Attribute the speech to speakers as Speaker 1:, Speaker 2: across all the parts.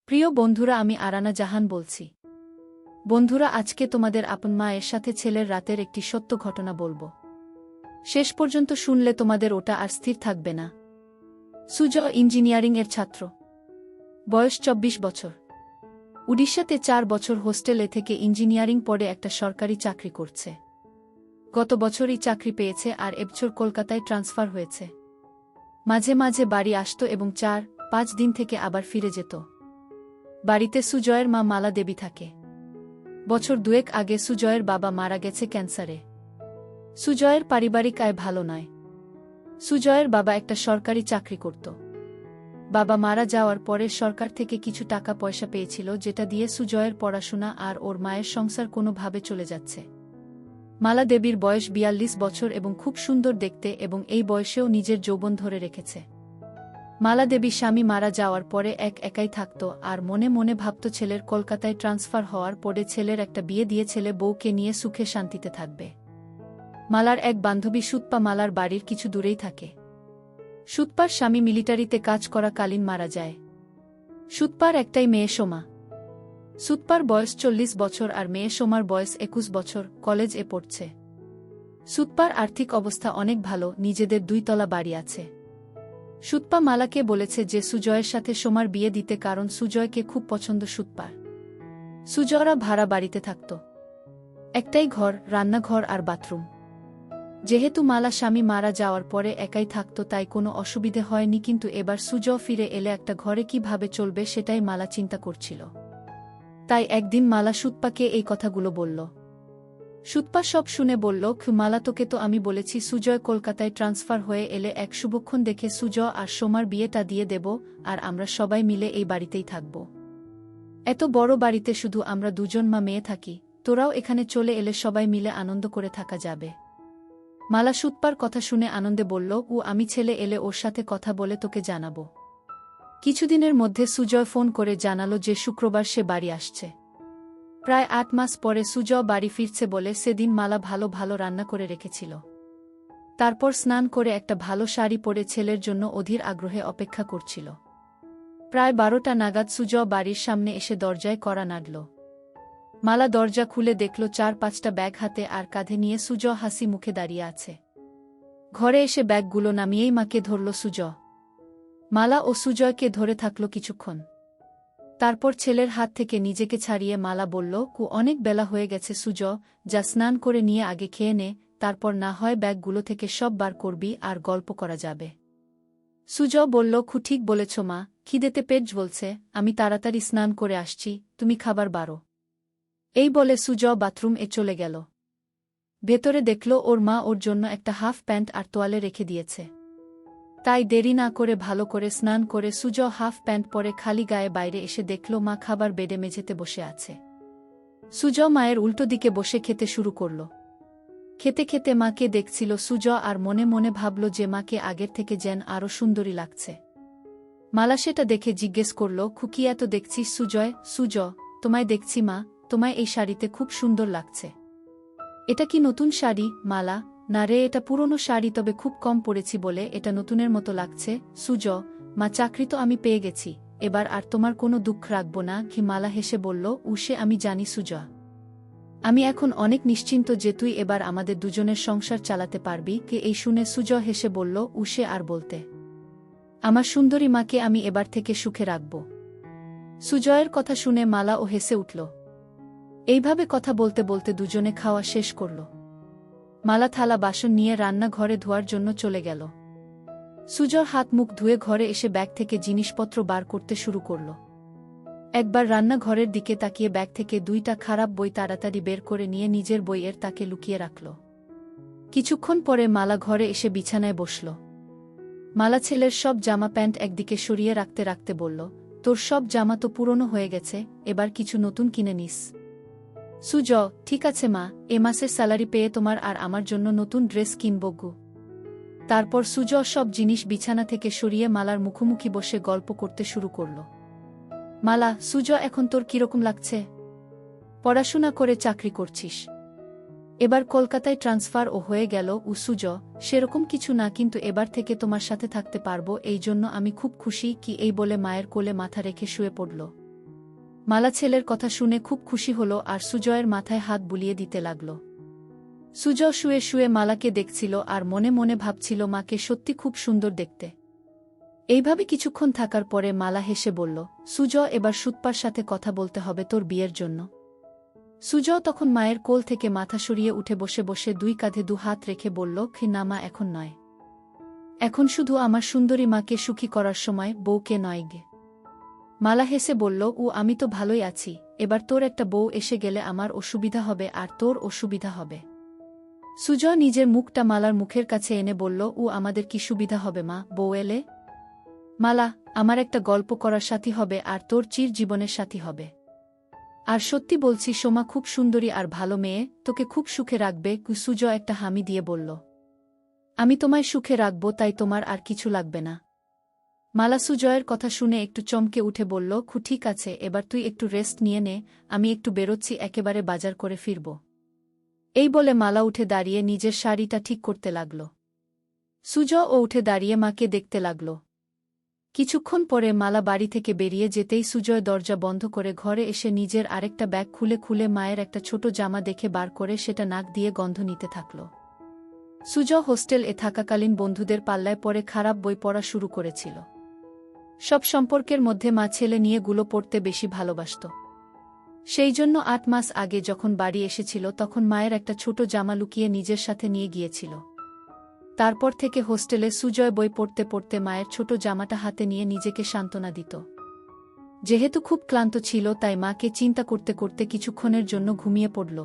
Speaker 1: প্রিয় বন্ধুরা, আমি আরানা জাহান বলছি। বন্ধুরা, আজকে তোমাদের আপন মায়ের সাথে ছেলের রাতের একটি সত্য ঘটনা বলবো। শেষ পর্যন্ত শুনলে তোমাদের ওটা আর স্থির থাকবে না। সুজয় ইঞ্জিনিয়ারিং এর ছাত্র, বয়স 24 বছর। উড়িষ্যাতে 4 বছর হোস্টেলে থেকে ইঞ্জিনিয়ারিং পড়ে একটা সরকারি চাকরি করছে। গত বছরই চাকরি পেয়েছে আর এবছর কলকাতায় ট্রান্সফার হয়েছে। মাঝে মাঝে বাড়ি আসত এবং 4-5 দিন থেকে আবার ফিরে যেত। বাড়িতে সুজয়ের মা মালা দেবী থাকে। বছর 2 আগে সুজয়ের বাবা মারা গেছে ক্যান্সারে। সুজয়ের পারিবারিক আয় ভালো নয়। সুজয়ের বাবা একটা সরকারি চাকরি করত। বাবা মারা যাওয়ার পরে সরকার থেকে কিছু টাকা পয়সা পেয়েছিল, যেটা দিয়ে সুজয়ের পড়াশোনা আর ওর মায়ের সংসার কোনোভাবে চলে যাচ্ছে। মালা দেবীর বয়স 42 বছর এবং খুব সুন্দর দেখতে, এবং এই বয়সেও নিজের যৌবন ধরে রেখেছে। মালা দেবী স্বামী মারা যাওয়ার পরে একাই থাকত আর মনে মনে ভাবত ছেলের কলকাতায় ট্রান্সফার হওয়ার পরে ছেলের একটা বিয়ে দিয়ে ছেলে বউকে নিয়ে সুখে শান্তিতে থাকবে। মালার এক বান্ধবী সুতপা মালার বাড়ির কিছু দূরেই থাকে। সুতপার স্বামী মিলিটারিতে কাজ করাকালীন মারা যায়। সুতপার একটাই মেয়ে সোমা। সুতপার বয়স 40 বছর আর মেয়ে সোমার বয়স 21 বছর, কলেজ-এ পড়ছে। সুতপার আর্থিক অবস্থা অনেক ভালো, নিজেদের 2 তলা বাড়ি আছে। সুতপা মালাকে বলেছে যে সুজয়ের সাথে সোমার বিয়ে দিতে, কারণ সুজয়কে খুব পছন্দ সুতপার। সুজয়রা ভাড়া বাড়িতে থাকত। একটাই ঘর, রান্নাঘর আর বাথরুম। যেহেতু মালা স্বামী মারা যাওয়ার পরে একাই থাকত, তাই কোনো অসুবিধে হয়নি, কিন্তু এবার সুজয় ফিরে এলে একটা ঘরে কিভাবে চলবে সেটাই মালা চিন্তা করছিল। তাই একদিন মালা সুতপাকে এই কথাগুলো বলল। সুতপা সব শুনে বলল, মালা, তোকে তো আমি বলেছি সুজয় কলকাতায় ট্রান্সফার হয়ে এলে এক শুভক্ষণ দেখে সুজয় আর সোমার বিয়েটা দিয়ে দেব, আর আমরা সবাই মিলে এই বাড়িতেই থাকব। এত বড় বাড়িতে শুধু আমরা 2 মা মেয়ে থাকি, তোরাও এখানে চলে এলে সবাই মিলে আনন্দ করে থাকা যাবে। মালা সুতপার কথা শুনে আনন্দে বলল, আমি ছেলে এলে ওর সাথে কথা বলে তোকে জানাবো। কিছুদিনের মধ্যে সুজয় ফোন করে জানালো যে শুক্রবার সে বাড়ি আসছে। প্রায় 8 মাস পরে সুজয় বাড়ি ফিরছে বলে সেদিন মালা ভালো ভালো রান্না করে রেখেছিল। তারপর স্নান করে একটা ভালো শাড়ি পরে ছেলের জন্য অধীর আগ্রহে অপেক্ষা করছিল। প্রায় 12টা নাগাদ সুজয় বাড়ির সামনে এসে দরজায় কড়া নাড়ল। মালা দরজা খুলে দেখল 4-5টা ব্যাগ হাতে আর কাঁধে নিয়ে সুজয় হাসি মুখে দাঁড়িয়ে আছে। ঘরে এসে ব্যাগগুলো নামিয়েই মাকে ধরল সুজয়। মালা ও সুজয়কে ধরে থাকল কিছুক্ষণ। তারপর ছেলের হাত থেকে নিজেকে ছাড়িয়ে মালা বলল, অনেক বেলা হয়ে গেছে সুজয়, যা স্নান করে নিয়ে আগে খেয়ে নে, তারপর না হয় ব্যাগগুলো থেকে সব বার করবি আর গল্প করা যাবে। সুজয় বলল, ঠিক বলেছ মা, খিদেতে পেট জ্বলছে, আমি তাড়াতাড়ি স্নান করে আসছি, তুমি খাবার বারো। এই বলে সুজয় বাথরুম-এ চলে গেল। ভেতরে দেখল ওর মা ওর জন্য একটা হাফ প্যান্ট আর তোয়ালে রেখে দিয়েছে। তাই দেরি না করে ভালো করে স্নান করে সুজয় হাফ প্যান্ট পরে খালি গায়ে বাইরে এসে দেখল মা খাবার বেডে মেঝেতে বসে আছে। সুজয় মায়ের উল্টো দিকে বসে খেতে শুরু করল। খেতে খেতে মাকে দেখছিল সুজয় আর মনে মনে ভাবল যে মাকে আগের থেকে যেন আরও সুন্দরী লাগছে। মালা সেটা দেখে জিজ্ঞেস করল, কি এত দেখছিস সুজয়? সুজয়, তোমায় দেখছি মা, তোমায় এই শাড়িতে খুব সুন্দর লাগছে। এটা কি নতুন শাড়ি? মালা, না রে, এটা পুরনো শাড়ি, তবে খুব কম পরেছি বলে এটা নতুনের মতো লাগছে। সুজয়, মা, চাকরি তো আমি পেয়ে গেছি, এবার আর তোমার কোনো দুঃখ রাখব না। মালা হেসে বলল, সে আমি জানি সুজয়, আমি এখন অনেক নিশ্চিন্ত যে তুই এবার আমাদের 2জনের সংসার চালাতে পারবি। এই শুনে সুজয় হেসে বলল, সে আর বলতে, আমার সুন্দরী মাকে আমি এবার থেকে সুখে রাখব। সুজয়ের কথা শুনে মালা ও হেসে উঠল। এইভাবে কথা বলতে বলতে 2জনে খাওয়া শেষ করল। মালা থালা বাসন নিয়ে রান্নাঘরে ধোয়ার জন্য চলে গেল। সুজয় হাত মুখ ধুয়ে ঘরে এসে ব্যাগ থেকে জিনিসপত্র বার করতে শুরু করল। একবার রান্নাঘরের দিকে তাকিয়ে ব্যাগ থেকে 2টা খারাপ বই তাড়াতাড়ি বের করে নিয়ে নিজের বইয়ের তাকে লুকিয়ে রাখল। কিছুক্ষণ পরে মালা ঘরে এসে বিছানায় বসল। মালা ছেলের সব জামা প্যান্ট একদিকে সরিয়ে রাখতে রাখতে বলল, তোর সব জামা তো পুরনো হয়ে গেছে, এবার কিছু নতুন কিনে নিস। সুজয়, ঠিক আছে মা, এ মাসের স্যালারি পেয়ে তোমার আর আমার জন্য নতুন ড্রেস কিনব গো। তারপর সুজয় সব জিনিস বিছানা থেকে সরিয়ে মালার মুখোমুখি বসে গল্প করতে শুরু করল। মালা, সুজয়, এখন তোর কিরকম লাগছে? পড়াশোনা করে চাকরি করছিস, এবার কলকাতায় ট্রান্সফার ও হয়ে গেল। সুজয়, সেরকম কিছু না, কিন্তু এবার থেকে তোমার সাথে থাকতে পারবো, এই জন্য আমি খুব খুশি। এই বলে মায়ের কোলে মাথা রেখে শুয়ে পড়ল। মালা ছেলের কথা শুনে খুব খুশি হল আর সুজয়ের মাথায় হাত বুলিয়ে দিতে লাগল। সুজয় শুয়ে শুয়ে মালাকে দেখছিল আর মনে মনে ভাবছিল মাকে সত্যি খুব সুন্দর দেখতে। এইভাবে কিছুক্ষণ থাকার পরে মালা হেসে বলল, সুজয়, এবার সুতপার সাথে কথা বলতে হবে তোর বিয়ের জন্য। সুজয় তখন মায়ের কোল থেকে মাথা সরিয়ে উঠে বসে বসে দুই কাঁধে দু হাত রেখে বলল, না মা, এখন নয়। এখন শুধু আমার সুন্দরী মাকে সুখী করার সময়, বউকে নয় গে। মালা হেসে বলল, আমি তো ভালোই আছি, এবার তোর একটা বউ এসে গেলে আমার অসুবিধা হবে আর তোর অসুবিধা হবে। সুজয় নিজের মুখটা মালার মুখের কাছে এনে বলল, আমাদের কি সুবিধা হবে মা, বউ এলে? মালা, আমার একটা গল্প করার সাথী হবে আর তোর চির জীবনের সাথী হবে। আর সত্যি বলছি, সোমা খুব সুন্দরী আর ভালো মেয়ে, তোকে খুব সুখে রাখবে। সুজয় একটা হামি দিয়ে বলল, আমি তোমায় সুখে রাখব, তাই তোমার আর কিছু লাগবে না। মালা সুজয়ের কথা শুনে একটু চমকে উঠে বলল, ঠিক আছে, এবার তুই একটু রেস্ট নিয়ে নে, আমি একটু বেরোচ্ছি, একেবারে বাজার করে ফিরব। এই বলে মালা উঠে দাঁড়িয়ে নিজের শাড়িটা ঠিক করতে লাগল। সুজয় উঠে দাঁড়িয়ে মাকে দেখতে লাগল। কিছুক্ষণ পরে মালা বাড়ি থেকে বেরিয়ে যেতেই সুজয় দরজা বন্ধ করে ঘরে এসে নিজের আরেকটা ব্যাগ খুলে খুলে মায়ের একটা ছোট জামা দেখে বার করে সেটা নাক দিয়ে গন্ধ নিতে থাকল। সুজয় হোস্টেল থাকাকালীন বন্ধুদের পাল্লায় পড়ে খারাপ বই পড়া শুরু করেছিল। সব সম্পর্কের মধ্যে মা ছেলে নিয়ে গুলো পড়তে বেশি ভালোবাসত। সেই জন্য ৮ মাস আগে যখন বাড়ি এসেছিল তখন মায়ের একটা ছোট জামা লুকিয়ে নিজের সাথে নিয়ে গিয়েছিল। তারপর থেকে হোস্টেলে সুজয় বই পড়তে পড়তে মায়ের ছোট জামাটা হাতে নিয়ে নিজেকে সান্ত্বনা দিত। যেহেতু খুব ক্লান্ত ছিল তাই মাকে চিন্তা করতে করতে কিছুক্ষণের জন্য ঘুমিয়ে পড়ল।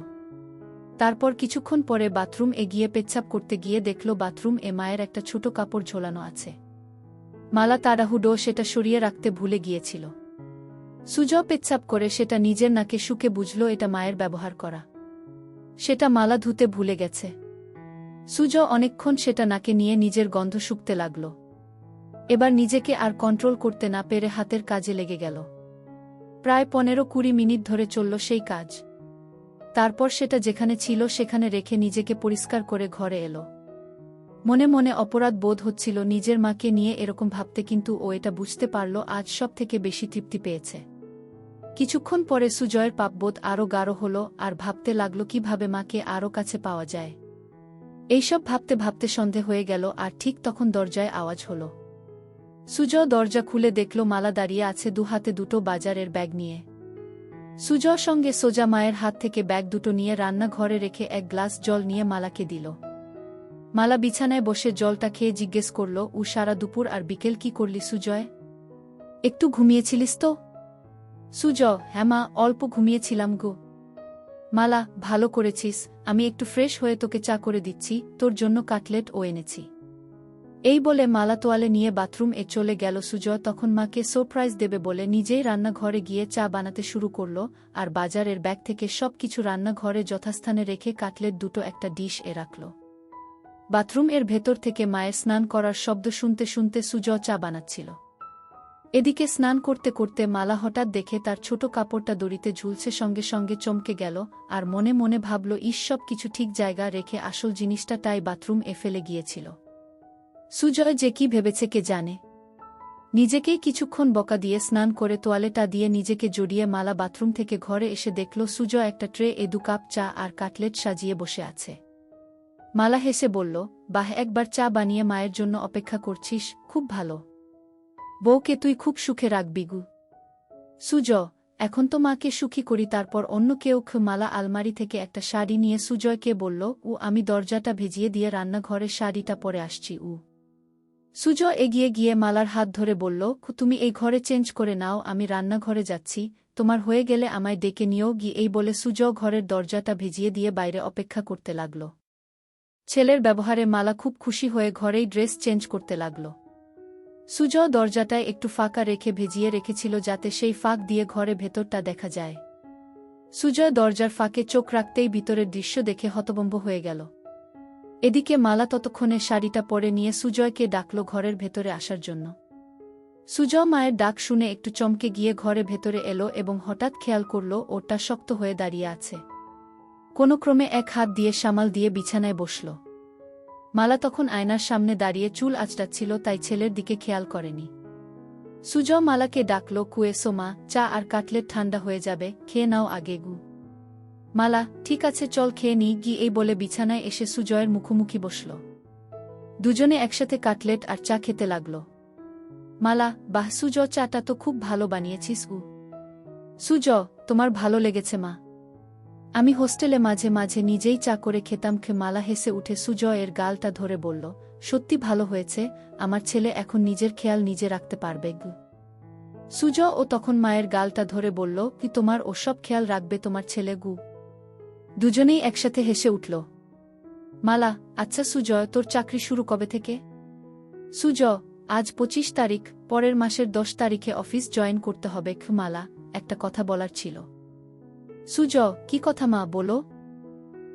Speaker 1: তারপর কিছুক্ষণ পরে বাথরুম গিয়ে পেচ্ছাপ করতে গিয়ে দেখল বাথরুম মায়ের একটা ছোট কাপড় ঝোলানো আছে। মালা তাড়াহুড়ো সেটা সরিয়ে রাখতে ভুলে গিয়েছিল। সুজয় পেচ্ছাপ করে সেটা নিজের নাকে শুকে বুঝল এটা মায়ের ব্যবহার করা। সেটা মালা ধুতে ভুলে গেছে। সুজয় অনেকক্ষণ সেটা নাকে নিয়ে নিজের গন্ধ শুকতে লাগল। এবার নিজেকে আর কন্ট্রোল করতে না পেরে হাতের কাজে লেগে গেল। প্রায় 15-20 মিনিট ধরে চলল সেই কাজ। তারপর সেটা যেখানে ছিল সেখানে রেখে নিজেকে পরিষ্কার করে ঘরে এলো। মনে মনে অপরাধ বোধ হচ্ছিল নিজের মাকে নিয়ে এরকম ভাবতে, কিন্তু ও এটা বুঝতে পারল আজ সব থেকে বেশি তৃপ্তি পেয়েছে। কিছুক্ষণ পরে সুজয়ের পাপবোধ আরও গাঢ় হল আর ভাবতে লাগল কিভাবে মাকে আরও কাছে পাওয়া যায়। এইসব ভাবতে ভাবতে সন্ধে হয়ে গেল আর ঠিক তখন দরজায় আওয়াজ হল। সুজয় দরজা খুলে দেখল মালা দাঁড়িয়ে আছে দু হাতে দুটো বাজারের ব্যাগ নিয়ে। সুজয় সঙ্গে সোজা মায়ের হাত থেকে ব্যাগ দুটো নিয়ে রান্নাঘরে রেখে এক গ্লাস জল নিয়ে মালাকে দিল। মালা বিছানায় বসে জলটা খেয়ে জিজ্ঞেস করল, সারা দুপুর আর বিকেল কি করলি সুজয়? একটু ঘুমিয়েছিলিস তো? সুজয়, হ্যাঁ মা, অল্প ঘুমিয়েছিলাম গো। মালা, ভালো করেছিস, আমি একটু ফ্রেশ হয়ে তোকে চা করে দিচ্ছি, তোর জন্য কাটলেট এনেছি। এই বলে মালা তোয়ালে নিয়ে বাথরুম চলে গেল। সুজয় তখন মাকে সারপ্রাইজ দেবে বলে নিজেই রান্নাঘরে গিয়ে চা বানাতে শুরু করল আর বাজারের ব্যাগ থেকে সব কিছু রান্নাঘরে যথাস্থানে রেখে কাটলেট দুটো একটা ডিশ রাখল। বাথরুম ভেতর থেকে মায়ের স্নান করার শব্দ শুনতে শুনতে সুজয় চা বানাচ্ছিল। এদিকে স্নান করতে করতে মালা হঠাৎ দেখে তার ছোট কাপড়টা দড়িতে ঝুলছে, সঙ্গে সঙ্গে চমকে গেল আর মনে মনে ভাবল, সব কিছু ঠিক জায়গা রেখে আসল জিনিসটা তাই বাথরুম ফেলে গিয়েছিল। সুজয় যে কি ভেবেছে কে জানে। নিজেকেই কিছুক্ষণ বকা দিয়ে স্নান করে তোয়ালেটা দিয়ে নিজেকে জড়িয়ে মালা বাথরুম থেকে ঘরে এসে দেখল সুজয় একটা ট্রে 2 কাপ চা আর কাটলেট সাজিয়ে বসে আছে। মালা হেসে বলল, বাহ, একবার চা বানিয়ে মায়ের জন্য অপেক্ষা করছিস, খুব ভালো। বউকে তুই খুব সুখে রাখবি গু। সুজয়, এখন তো মাকে সুখী করি, তারপর অন্য কেউ। মালা আলমারি থেকে একটা শাড়ি নিয়ে সুজয়কে বলল, আমি দরজাটা ভেজিয়ে দিয়ে রান্নাঘরে শাড়িটা পরে আসছি। সুজয় এগিয়ে গিয়ে মালার হাত ধরে বলল, তুমি এই ঘরে চেঞ্জ করে নাও, আমি রান্নাঘরে যাচ্ছি, তোমার হয়ে গেলে আমায় ডেকে নিও গিয়ে। এই বলে সুজয় ঘরের দরজাটা ভেজিয়ে দিয়ে বাইরে অপেক্ষা করতে লাগল। ছেলের ব্যবহারে মালা খুব খুশি হয়ে ঘরেই ড্রেস চেঞ্জ করতে লাগল। সুজয় দরজাটায় একটু ফাঁকা রেখে ভেজিয়ে রেখেছিল যাতে সেই ফাঁক দিয়ে ঘরে ভেতরটা দেখা যায়। সুজয় দরজার ফাঁকে চোখ রাখতেই ভিতরের দৃশ্য দেখে হতভম্ব হয়ে গেল। এদিকে মালা ততক্ষণে শাড়িটা পরে নিয়ে সুজয়কে ডাকল ঘরের ভেতরে আসার জন্য। সুজয় মায়ের ডাক শুনে একটু চমকে গিয়ে ঘরে ভেতরে এলো এবং হঠাৎ খেয়াল করল ওটা শক্ত হয়ে দাঁড়িয়ে আছে। কোনো ক্রমে এক হাত দিয়ে সামাল দিয়ে বিছানায় বসল। মালা তখন আয়নার সামনে দাঁড়িয়ে চুল আঁচড়াচ্ছিল, তাই ছেলের দিকে খেয়াল করেনি। সুজয় মালাকে ডাকল, কুয়েসো মা, চা আর কাটলেট ঠান্ডা হয়ে যাবে, খেয়ে নাও আগে গু। মালা, ঠিক আছে চল খেয়ে নি গি, এই বলে বিছানায় এসে সুজয়ের মুখোমুখি বসল। দুজনে একসাথে কাটলেট আর চা খেতে লাগল। মালা, বাহ সুজয়, চাটা তো খুব ভালো বানিয়েছিস উ। সুজয়, তোমার ভালো লেগেছে মা? আমি হোস্টেলে মাঝে মাঝে নিজেই চা করে খেতাম। মালা হেসে উঠে সুজয়ের গালটা ধরে বলল, সত্যি ভালো হয়েছে, আমার ছেলে এখন নিজের খেয়াল নিজে রাখতে পারবে গু। সুজয় ও তখন মায়ের গালটা ধরে বলল, কি তোমার ওসব খেয়াল রাখবে তোমার ছেলে গু? দুজনেই একসাথে হেসে উঠল। মালা, আচ্ছা সুজয়, তোর চাকরি শুরু কবে থেকে? সুজয়, আজ 25 তারিখ, পরের মাসের 10 তারিখে অফিস জয়েন করতে হবে। মালা, একটা কথা বলার ছিল। সুজয়, কি কথা মা, বলো।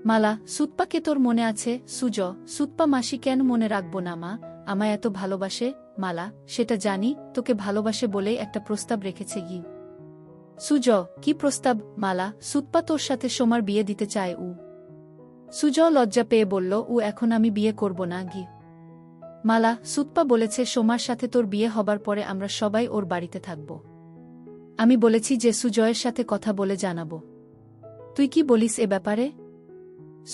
Speaker 1: মালা, সুতপাকে তোর মনে আছে? সুজয়, সুতপা মাসি কেন মনে রাখবো না মা, আমায় এত ভালোবাসে। মালা, সেটা জানি, তোকে ভালোবাসে বলেই একটা প্রস্তাব রেখেছে গি। সুজয়, কি প্রস্তাব? মালা, সুতপা তোর সাথে সোমার বিয়ে দিতে চায় উ। সুজয় লজ্জা পেয়ে বলল, ও এখন আমি বিয়ে করব না গি। মালা, সুতপা বলেছে সোমার সাথে তোর বিয়ে হবার পরে আমরা সবাই ওর বাড়িতে থাকব। আমি বলেছি যে সুজয়ের সাথে কথা বলে জানাবো। তুই কি বলিস এ ব্যাপারে?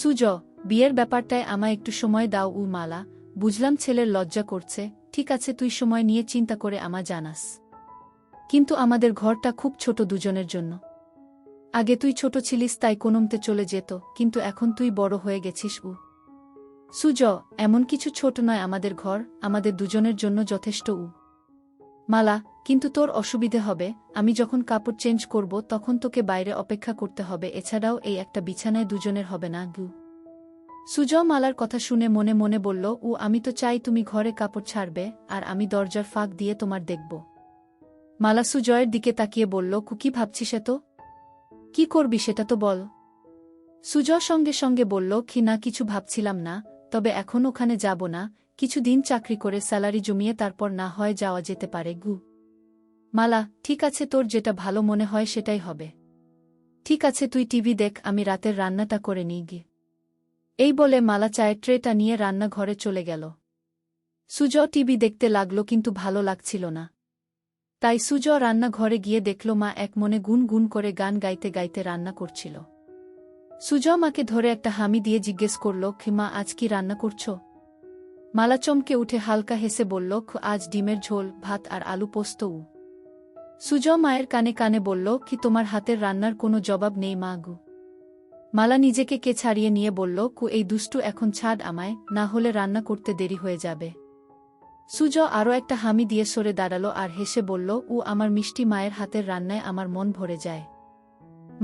Speaker 1: সুজয়, বিয়ের ব্যাপারটায় আমায় একটু সময় দাও উ। মালা, বুঝলাম ছেলের লজ্জা করছে, ঠিক আছে তুই সময় নিয়ে চিন্তা করে আমায় জানাস। কিন্তু আমাদের ঘরটা খুব ছোট দুজনের জন্য। আগে তুই ছোট ছিলিস তাই কোনোমতে চলে যেত, কিন্তু এখন তুই বড় হয়ে গেছিস উ। সুজয়, এমন কিছু ছোট নয় আমাদের ঘর, আমাদের দুজনের জন্য যথেষ্ট উ। মালা, কিন্তু তোর অসুবিধে হবে, আমি যখন কাপড় চেঞ্জ করব তখন তোকে বাইরে অপেক্ষা করতে হবে, এছাড়াও এই একটা বিছানায় দুজনের হবে না গু। সুজয় মালার কথা শুনে মনে মনে বলল, ও আমি তো চাই তুমি ঘরে কাপড় ছাড়বে আর আমি দরজার ফাঁক দিয়ে তোমার দেখব। মালা সুজয়ের দিকে তাকিয়ে বলল, কি ভাবছিস এত? কি করবি সেটা তো বল। সুজয় সঙ্গে সঙ্গে বলল, না কিছু ভাবছিলাম না, তবে এখন ওখানে যাব না, কিছুদিন চাকরি করে স্যালারি জমিয়ে তারপর না হয় যাওয়া যেতে পারে গু। মালা, ঠিক আছে, তোর যেটা ভালো মনে হয় সেটাই হবে। ঠিক আছে তুই টিভি দেখ, আমি রাতের রান্নাটা করে নিই গি। এই বলে মালা চায়ের ট্রেটা নিয়ে রান্নাঘরে চলে গেল। সুজয় টিভি দেখতে লাগল কিন্তু ভালো লাগছিল না। তাই সুজয় রান্নাঘরে গিয়ে দেখল মা এক মনে গুন গুন করে গান গাইতে গাইতে রান্না করছিল। সুজয় মাকে ধরে একটা হামি দিয়ে জিজ্ঞেস করল, মা আজ কি রান্না করছ? মালা চমকে উঠে হালকা হেসে বলল, আজ ডিমের ঝোল, ভাত আর আলু পোস্ত উ। সুজয় মায়ের কানে কানে বলল, তোমার হাতের রান্নার কোনো জবাব নেই মা গু। মালা নিজেকে কে ছাড়িয়ে নিয়ে বলল, এই দুষ্টু এখন ছাড় আমায়, না হলে রান্না করতে দেরি হয়ে যাবে। সুজয় আরও একটা হামি দিয়ে সরে দাঁড়ালো আর হেসে বলল, আমার মিষ্টি মায়ের হাতের রান্নায় আমার মন ভরে যায়।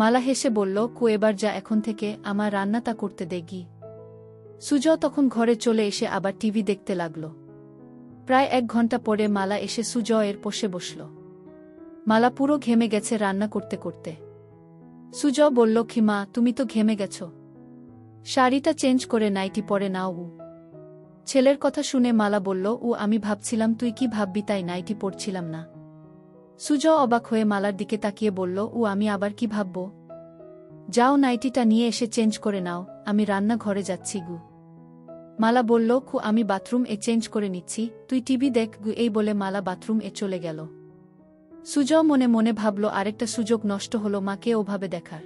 Speaker 1: মালা হেসে বলল, এবার যা এখন থেকে, আমার রান্নাটা করতে দে গি। সুজয় তখন ঘরে চলে এসে আবার টিভি দেখতে লাগল। প্রায় 1 ঘন্টা পরে মালা এসে সুজয়ের পাশে বসল। মালা পুরো ঘেমে গেছে রান্না করতে করতে। সুজয় বলল, মা তুমি তো ঘেমে গেছ, শাড়িটা চেঞ্জ করে নাইটি পরে নাও উ। ছেলের কথা শুনে মালা বলল, আমি ভাবছিলাম তুই কি ভাববি তাই নাইটি পরছিলাম না। সুজয় অবাক হয়ে মালার দিকে তাকিয়ে বলল, আমি আবার কি ভাবব? যাও নাইটিটা নিয়ে এসে চেঞ্জ করে নাও, আমি রান্নাঘরে যাচ্ছি গু। মালা বলল, আমি বাথরুম এ চেঞ্জ করে নিচ্ছি, তুই টিভি দেখ গু। এই বলে মালা বাথরুম এ চলে গেল। সুজয় মনে মনে ভাবল আরেকটা সুযোগ নষ্ট হলো মাকে ওভাবে দেখার।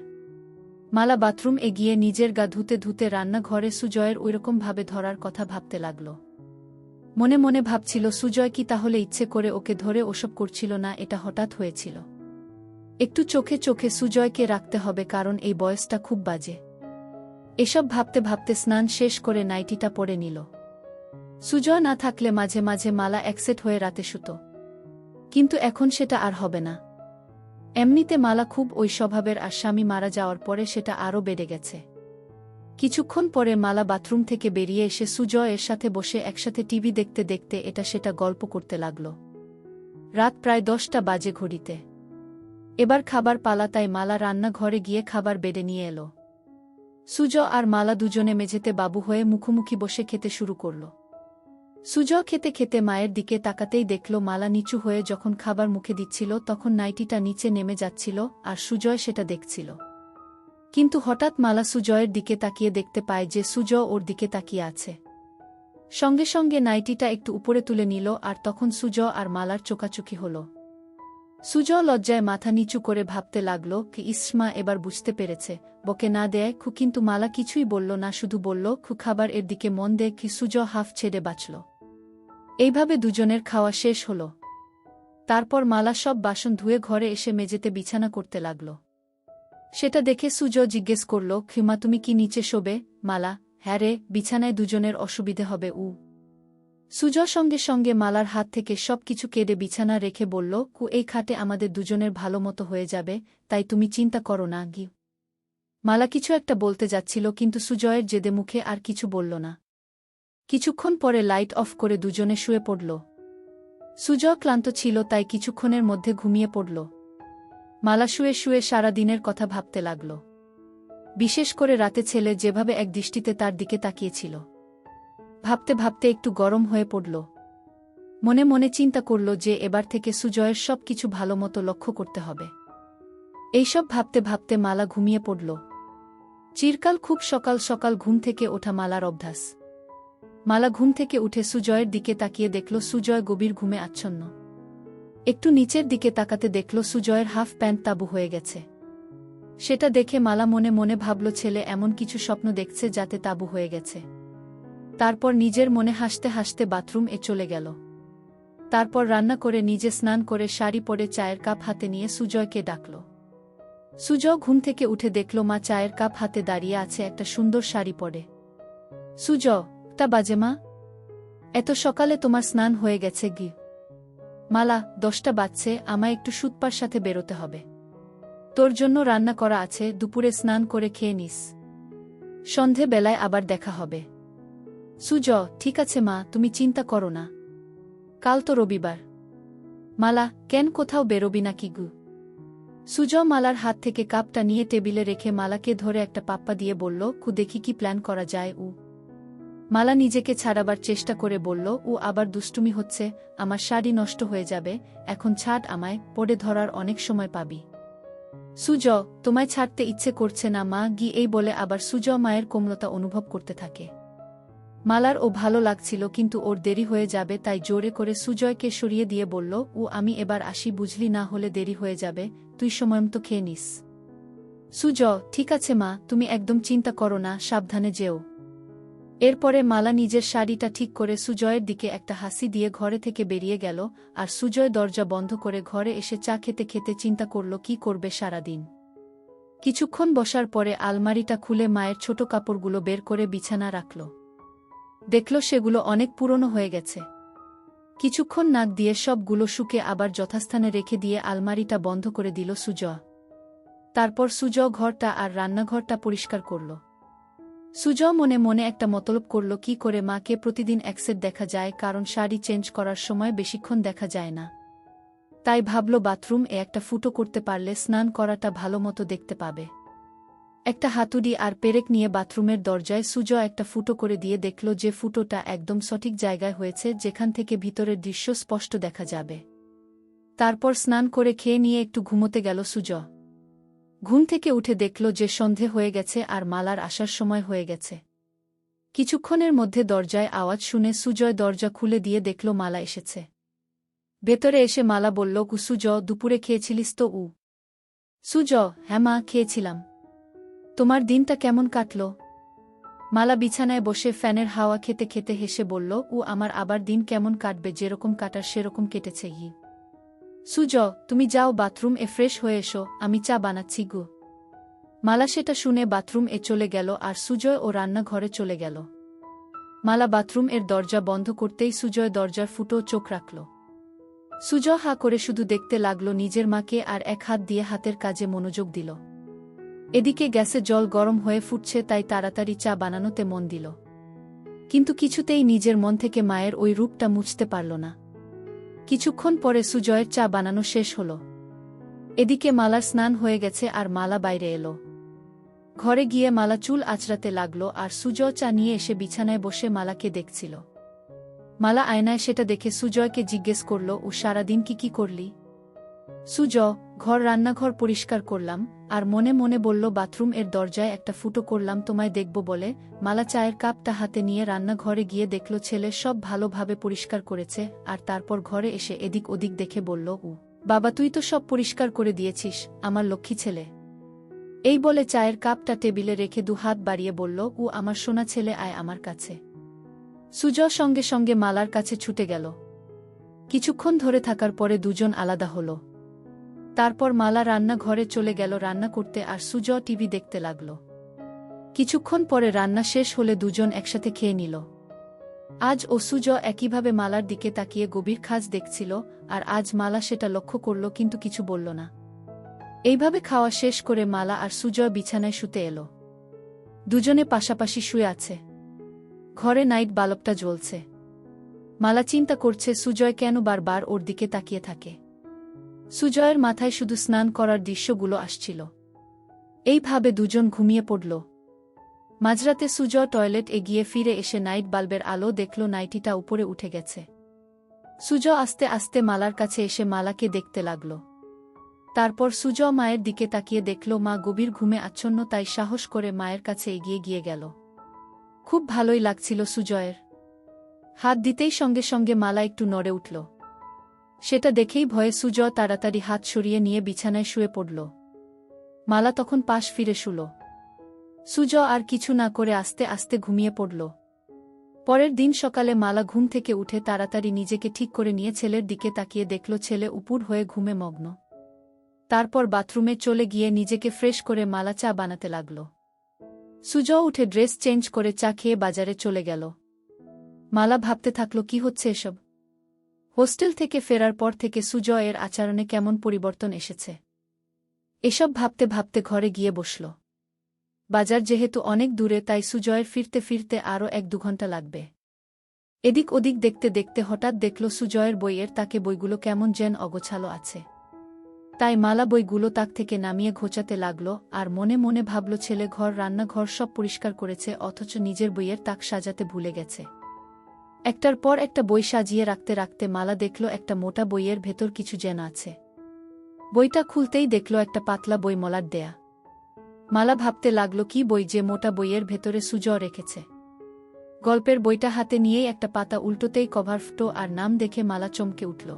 Speaker 1: মালা বাথরুম এ গিয়ে নিজের গা ধুতে ধুতে রান্নাঘরে সুজয়ের ওইরকম ভাবে ধরার কথা ভাবতে লাগল। মনে মনে ভাবছিল, সুজয় কি তাহলে ইচ্ছে করে ওকে ধরে ওসব করছিল না, এটা হঠাৎ হয়েছিল। একটু চোখে চোখে সুজয়কে রাখতে হবে, কারণ এই বয়সটা খুব বাজে। এসব ভাবতে ভাবতে স্নান শেষ করে নাইটিটা পরে নিল। সুজয় না থাকলে মাঝে মাঝে মালা একসেট হয়ে রাতে শুত, কিন্তু এখন সেটা আর হবে না। এমনিতে মালা খুব ওই স্বভাবের, আর স্বামী মারা যাওয়ার পরে সেটা আরও বেড়ে গেছে। কিছুক্ষণ পরে মালা বাথরুম থেকে বেরিয়ে এসে সুজয়ের সাথে বসে একসাথে টিভি দেখতে দেখতে এটা সেটা গল্প করতে লাগল। রাত প্রায় 10টা বাজে ঘড়িতে। এবার খাবার পালা, তাই মালা রান্নাঘরে গিয়ে খাবার বেড়ে নিয়ে এলো। সুজয় আর মালা দুজনে মেঝেতে বাবু হয়ে মুখোমুখি বসে খেতে শুরু করল। সুজয় খেতে খেতে মায়ের দিকে তাকাতেই দেখল মালা নিচু হয়ে যখন খাবার মুখে দিচ্ছিল তখন নাইটিটা নিচে নেমে যাচ্ছিল, আর সুজয় সেটা দেখছিল। কিন্তু হঠাৎ মালা সুজয়ের দিকে তাকিয়ে দেখতে পায় যে সুজয় ওর দিকে তাকিয়ে আছে। সঙ্গে সঙ্গে নাইটিটা একটু উপরে তুলে নিল আর তখন সুজয় আর মালার চোকাচুকি হল। সুজয় লজ্জায় মাথা নিচু করে ভাবতে লাগল কি ইসমা এবার বুঝতে পেরেছে বকে না দেয় খু, কিন্তু মালা কিছুই বলল না, শুধু বলল খু খাবার এর দিকে মন দে কি। সুজয় হাফ ছেড়ে বাঁচল। এইভাবে দুজনের খাওয়া শেষ হল। তারপর মালা সব বাসন ধুয়ে ঘরে এসে মেঝেতে বিছানা করতে লাগল। সেটা দেখে সুজয় জিজ্ঞেস করল খিমা তুমি কি নিচে শোবে? মালা হ্যাঁ রে, বিছানায় দুজনের অসুবিধে হবে। সুজয় সঙ্গে সঙ্গে মালার হাত থেকে সব কিছু কেড়ে বিছানা রেখে বলল কু এই খাটে আমাদের দুজনের ভালো মতো হয়ে যাবে, তাই তুমি চিন্তা করো না গি। মালা কিছু একটা বলতে যাচ্ছিল কিন্তু সুজয়ের জেদে মুখে আর কিছু বলল না। কিছুক্ষণ পরে লাইট অফ করে দুজনে শুয়ে পড়ল। সুজয় ক্লান্ত ছিল তাই কিছুক্ষণের মধ্যে ঘুমিয়ে পড়ল। মালা শুয়ে শুয়ে সারা দিনের কথা ভাবতে লাগল, বিশেষ করে রাতে ছেলে যেভাবে এক দৃষ্টিতে তার দিকে তাকিয়েছিল। ভাবতে ভাবতে একটু গরম হয়ে পড়ল। মনে মনে চিন্তা করল যে এবার থেকে সুজয়ের সব কিছু ভালোমতো লক্ষ্য করতে হবে। এইসব ভাবতে ভাবতে মালা ঘুমিয়ে পড়ল। চিরকাল খুব সকাল সকাল ঘুম থেকে ওঠা মালার অভ্যাস। মালা ঘুম থেকে উঠে সুজয়ের দিকে তাকিয়ে দেখল সুজয় গভীর ঘুমে আচ্ছন্ন। একটু নিচের দিকে তাকাতে দেখল সুজয়ের হাফ প্যান্ট তাবু হয়ে গেছে। সেটা দেখে মালা মনে মনে ভাবল ছেলে এমন কিছু স্বপ্ন দেখছে যাতে তাবু হয়ে গেছে। তারপর নিজের মনে হাসতে হাসতে বাথরুম এ চলে গেল। তারপর রান্না করে নিজে স্নান করে শাড়ি পরে চায়ের কাপ হাতে নিয়ে সুজয়কে ডাকল। সুজয় ঘুম থেকে উঠে দেখল মা চায়ের কাপ হাতে দাঁড়িয়ে আছে একটা সুন্দর শাড়ি পরে। সুজয় টা বাজে মা, এত সকালে তোমার স্নান হয়ে গেছে গি? মালা 10টা বাজছে, আমায় একটু সুতপার সাথে বেরোতে হবে। তোর জন্য রান্না করা আছে, দুপুরে স্নান করে খেয়ে নিস, সন্ধে বেলায় আবার দেখা হবে। সুজয় ঠিক আছে মা, তুমি চিন্তা করো না, কাল তো রবিবার। মালা কেন কোথাও বেরোবি না কি গু? সুজয় মালার হাত থেকে কাপটা নিয়ে টেবিলে রেখে মালাকে ধরে একটা পাপ্পা দিয়ে বলল কু দেখি কি প্ল্যান করা যায়। মালা নিজেকে ছাড়াবার চেষ্টা করে বলল আবার দুষ্টুমি হচ্ছে, আমার শাড়ি নষ্ট হয়ে যাবে, এখন ছাড় আমায়, পড়ে ধরার অনেক সময় পাবি। সুজয় তোমায় ছাড়তে ইচ্ছে করছে না মা গি, এই বলে আবার সুজয় মায়ের কোমলতা অনুভব করতে থাকে। মালার ভালো লাগছিল কিন্তু ওর দেরি হয়ে যাবে, তাই জোরে করে সুজয়কে সরিয়ে দিয়ে বলল আমি এবার আসি, বুঝলি, না হলে দেরি হয়ে যাবে, তুই সময়মতো খেয়ে নিস। সুজয় ঠিক আছে মা, তুমি একদম চিন্তা করো না, সাবধানে যেও। এরপরে মালা নিজের শাড়িটা ঠিক করে সুজয়ের দিকে একটা হাসি দিয়ে ঘরে থেকে বেরিয়ে গেল। আর সুজয় দরজা বন্ধ করে ঘরে এসে চা খেতে খেতে চিন্তা করল কি করবে সারাদিন। কিছুক্ষণ বসার পরে আলমারিটা খুলে মায়ের ছোট কাপড়গুলো বের করে বিছানা রাখল। দেখল সেগুলো অনেক পুরনো হয়ে গেছে। কিছুক্ষণ নাক দিয়ে সবগুলো শুকে আবার যথাস্থানে রেখে দিয়ে আলমারিটা বন্ধ করে দিল সুজয়। তারপর সুজয় ঘরটা আর রান্নাঘরটা পরিষ্কার করল। সুজয় মনে মনে একটা মতলব করল কি করে মাকে প্রতিদিন একসেট দেখা যায়, কারণ শাড়ি চেঞ্জ করার সময় বেশিক্ষণ দেখা যায় না। তাই ভাবল বাথরুম এ একটা ফুটো করতে পারলে স্নান করাটা ভালো মতো দেখতে পাবে। একটা হাতুড়ি আর পেরেক নিয়ে বাথরুমের দরজায় সুজয় একটা ফুটো করে দিয়ে দেখল যে ফুটোটা একদম সঠিক জায়গায় হয়েছে, যেখান থেকে ভিতরের দৃশ্য স্পষ্ট দেখা যাবে। তারপর স্নান করে খেয়ে নিয়ে একটু ঘুমোতে গেল সুজয়। ঘুম থেকে উঠে দেখল যে সন্ধে হয়ে গেছে আর মালার আসার সময় হয়ে গেছে। কিছুক্ষণের মধ্যে দরজায় আওয়াজ শুনে সুজয় দরজা খুলে দিয়ে দেখল মালা এসেছে। ভেতরে এসে মালা বলল সুজয় দুপুরে খেয়েছিলিস তো? সুজয় হ্যাঁ মা, খেয়েছিলাম। তোমার দিনটা কেমন কাটল? মালা বিছানায় বসে ফ্যানের হাওয়া খেতে খেতে হেসে বলল আমার আবার দিন কেমন কাটবে, যেরকম কাটার সেরকম কেটেছে। সুজয় তুমি যাও বাথরুম এ ফ্রেশ হয়ে এসো, আমি চা বানাচ্ছি গু। মালা সেটা শুনে বাথরুম এ চলে গেল আর সুজয় ও রান্নাঘরে চলে গেল। মালা বাথরুম এর দরজা বন্ধ করতেই সুজয় দরজার ফুটো চোখ রাখল। সুজয় হা করে শুধু দেখতে লাগল নিজের মাকে আর এক হাত দিয়ে হাতের কাজে মনোযোগ দিল। এদিকে গ্যাসে জল গরম হয়ে ফুটছে, তাই তাড়াতাড়ি চা বানানোতে মন দিল। কিন্তু কিছুতেই নিজের মন থেকে মায়ের ওই রূপটা মুছতে পারল না। কিছুক্ষণ পরে সুজয়ের চা বানানো শেষ হল। এদিকে মালার স্নান হয়ে গেছে আর মালা বাইরে এলো। ঘরে গিয়ে মালা চুল আঁচড়াতে লাগল আর সুজয় চা নিয়ে এসে বিছানায় বসে মালাকে দেখছিল। মালা আয়নায় সেটা দেখে সুজয়কে জিজ্ঞেস করল সারাদিন কি কি করলি? সুজয় ঘর রান্নাঘর পরিষ্কার করলাম, আর মনে মনে বলল বাথরুম এর দরজায় একটা ফুটো করলাম তোমায় দেখব বলে। মালা চায়ের কাপটা হাতে নিয়ে রান্নাঘরে গিয়ে দেখল ছেলে সব ভালোভাবে পরিষ্কার করেছে, আর তারপর ঘরে এসে এদিক ওদিক দেখে বলল, বাবা তুই তো সব পরিষ্কার করে দিয়েছিস, আমার লক্ষ্মী ছেলে। এই বলে চায়ের কাপটা টেবিলে রেখে দুহাত বাড়িয়ে বলল, আমার সোনা ছেলে, আয় আমার কাছে। সুজয় সঙ্গে সঙ্গে মালার কাছে ছুটে গেল। কিছুক্ষণ ধরে থাকার পরে দুজন আলাদা হল। তারপর মালা রান্নাঘরে চলে গেল রান্না করতে, আর সুজয় টিভি দেখতে লাগল। কিছুক্ষণ পরে রান্না শেষ হলে দুজন একসাথে খেয়ে নিল। আজ ও সুজয় একইভাবে মালার দিকে তাকিয়ে গভীর খাজ দেখছিল, আর আজ মালা সেটা লক্ষ্য করল কিন্তু কিছু বলল না। এইভাবে খাওয়া শেষ করে মালা আর সুজয় বিছানায় শুতে এলো। দুজনে পাশাপাশি শুয়ে আছে। ঘরে নাইট বাল্বটা জ্বলছে। মালা চিন্তা করছে সুজয় কেন বারবার ওর দিকে তাকিয়ে থাকে। সুজয়ের মাথায় শুধু স্নান করার দৃশ্যগুলো আসছিল। এইভাবে দুজন ঘুমিয়ে পড়ল। মাঝরাতে সুজয় টয়লেট এগিয়ে ফিরে এসে নাইট বাল্বের আলো দেখল নাইটিটা উপরে উঠে গেছে। সুজয় আস্তে আস্তে মালার কাছে এসে মালাকে দেখতে লাগল। তারপর সুজয় মায়ের দিকে তাকিয়ে দেখল মা গভীর ঘুমে আচ্ছন্ন, তাই সাহস করে মায়ের কাছে এগিয়ে গিয়ে গেল। খুব ভালোই লাগছিল সুজয়ের। হাত দিতেই সঙ্গে সঙ্গে মালা একটু নড়ে উঠল। সেটা দেখেই ভয়ে সুজয় তাড়াতাড়ি হাত সরিয়ে নিয়ে বিছানায় শুয়ে পড়ল। মালা তখন পাশ ফিরে শুল। সুজয় আর কিছু না করে আস্তে আস্তে ঘুমিয়ে পড়ল। পরের দিন সকালে মালা ঘুম থেকে উঠে তাড়াতাড়ি নিজেকে ঠিক করে নিয়ে ছেলের দিকে তাকিয়ে দেখল ছেলে উপুর হয়ে ঘুমে মগ্ন। তারপর বাথরুমে চলে গিয়ে নিজেকে ফ্রেশ করে মালা চা বানাতে লাগল। সুজয় উঠে ড্রেস চেঞ্জ করে চা খেয়ে বাজারে চলে গেল। মালা ভাবতে থাকল কি হচ্ছে এসব। হোস্টেল থেকে ফেরার পর থেকে সুজয়ের আচরণে কেমন পরিবর্তন এসেছে। এসব ভাবতে ভাবতে ঘরে গিয়ে বসল। বাজার যেহেতু অনেক দূরে, তাই সুজয়ের ফিরতে ফিরতে আরও 1-2 ঘন্টা লাগবে। এদিক ওদিক দেখতে দেখতে হঠাৎ দেখল সুজয়ের বইয়ের তাকে বইগুলো কেমন যেন অগোছালো আছে। তাই মালা বইগুলো তাক থেকে নামিয়ে ঘোচাতে লাগল, আর মনে মনে ভাবল ছেলে ঘর রান্নাঘর সব পরিষ্কার করেছে, অথচ নিজের বইয়ের তাক সাজাতে ভুলে গেছে। একটার পর একটা বই সাজিয়ে রাখতে রাখতে মালা দেখল একটা মোটা বইয়ের ভেতর কিছু যেন আছে। বইটা খুলতেই দেখল একটা পাতলা বই মলাট দেয়া। মালা ভাবতে লাগল কি বই যে মোটা বইয়ের ভেতরে সুজয় রেখেছে। গল্পের বইটা হাতে নিয়েই একটা পাতা উল্টোতেই কভার ফুটো আর নাম দেখে মালা চমকে উঠল।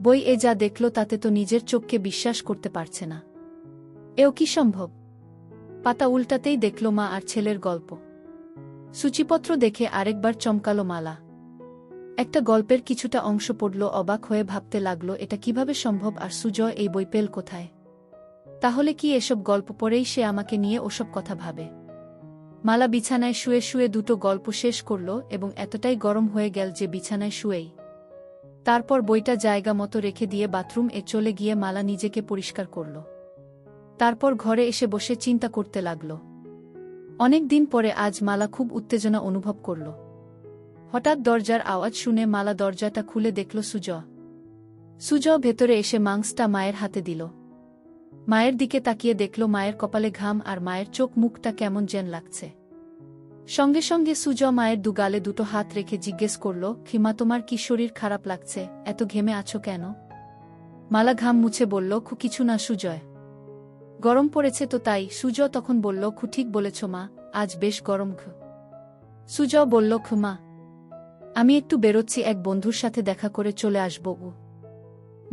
Speaker 1: বই এ যা দেখল তাতে তো নিজের চোখকে বিশ্বাস করতে পারছে না। এও কি সম্ভব? পাতা উল্টাতেই দেখল মা আর ছেলের গল্প। সূচিপত্র দেখে আরেকবার চমকালো মালা। একটা গল্পের কিছুটা অংশ পড়ল, অবাক হয়ে ভাবতে লাগল এটা কিভাবে সম্ভব, আর সুজয় এই বই পেল কোথায়? তাহলে কি এসব গল্প পড়েই সে আমাকে নিয়ে ওসব কথা ভাবে? মালা বিছানায় শুয়ে শুয়ে 2টো গল্প শেষ করল এবং এতটাই গরম হয়ে গেল যে বিছানায় শুয়েই তারপর বইটা জায়গা মতো রেখে দিয়ে বাথরুম এ চলে গিয়ে মালা নিজেকে পরিষ্কার করল। তারপর ঘরে এসে বসে চিন্তা করতে লাগল। অনেক দিন পরে আজ মালা খুব উত্তেজনা অনুভব করল। হঠাৎ দরজার আওয়াজ শুনে মালা দরজাটা খুলে দেখল সুজয়। সুজয় ভেতরে এসে মাংসটা মায়ের হাতে দিল। মায়ের দিকে তাকিয়ে দেখল মায়ের কপালে ঘাম, আর মায়ের চোখ মুখটা কেমন যেন লাগছে। সঙ্গে সঙ্গে সুজয় মায়ের গালে 2টো হাত রেখে জিজ্ঞেস করল, খিমা তোমার কি শরীর খারাপ লাগছে? এত ঘেমে আছো কেন? মালা ঘাম মুছে বলল, কিছু না সুজয়, গরম পড়েছে তো তাই। সুজয় তখন বলল, ঠিক বলেছ মা, আজ বেশ গরম। সুজয় বলল, মা আমি একটু বেরোচ্ছি, এক বন্ধুর সাথে দেখা করে চলে আসব।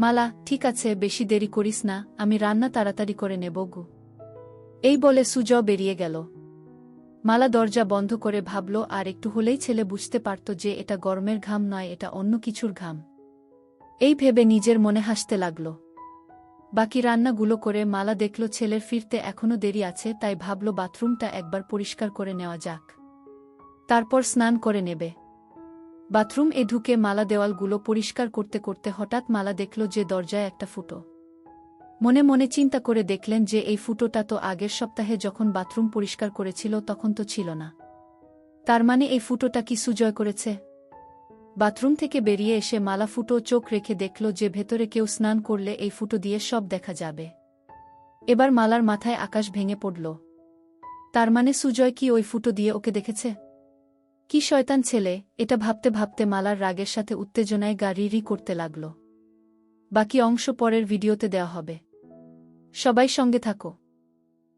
Speaker 1: মালা, ঠিক আছে, বেশি দেরি করিস না, আমি রান্না তাড়াতাড়ি করে নেব। এই বলে সুজয় বেরিয়ে গেল। মালা দরজা বন্ধ করে ভাবল আর একটু হলেই ছেলে বুঝতে পারত যে এটা গরমের ঘাম নয়, এটা অন্য কিছুর ঘাম। এই ভেবে নিজের মনে হাসতে লাগল। বাকি রান্নাগুলো করে মালা দেখল ছেলের ফিরতে এখনো দেরি আছে, তাই ভাবল বাথরুমটা একবার পরিষ্কার করে নেওয়া যাক, তারপর স্নান করে নেবে। বাথরুম এ ঢুকে মালা দেওয়ালগুলো পরিষ্কার করতে করতে হঠাৎ মালা দেখল যে দরজায় একটা ফুটো। মনে মনে চিন্তা করে দেখলেন যে এই ফুটোটা তো আগের সপ্তাহে যখন বাথরুম পরিষ্কার করেছিল তখন তো ছিল না। তার মানে এই ফুটোটা কি সুজয় করেছে? বাথরুম থেকে বেরিয়ে এসে মালা ফুটো চোখ রেখে দেখল যে ভেতরে কেউ স্নান করলে এই ফুটো দিয়ে সব দেখা যাবে। এবার মালার মাথায় আকাশ ভেঙে পড়ল। তার মানে সুজয় কি ওই ফুটো দিয়ে ওকে দেখেছে? কি শয়তান ছেলে! এটা ভাবতে ভাবতে মালার রাগের সাথে উত্তেজনায় গা রি রি করতে লাগল। বাকি অংশ পরের ভিডিওতে দেওয়া হবে। সবাই সঙ্গে থাকো।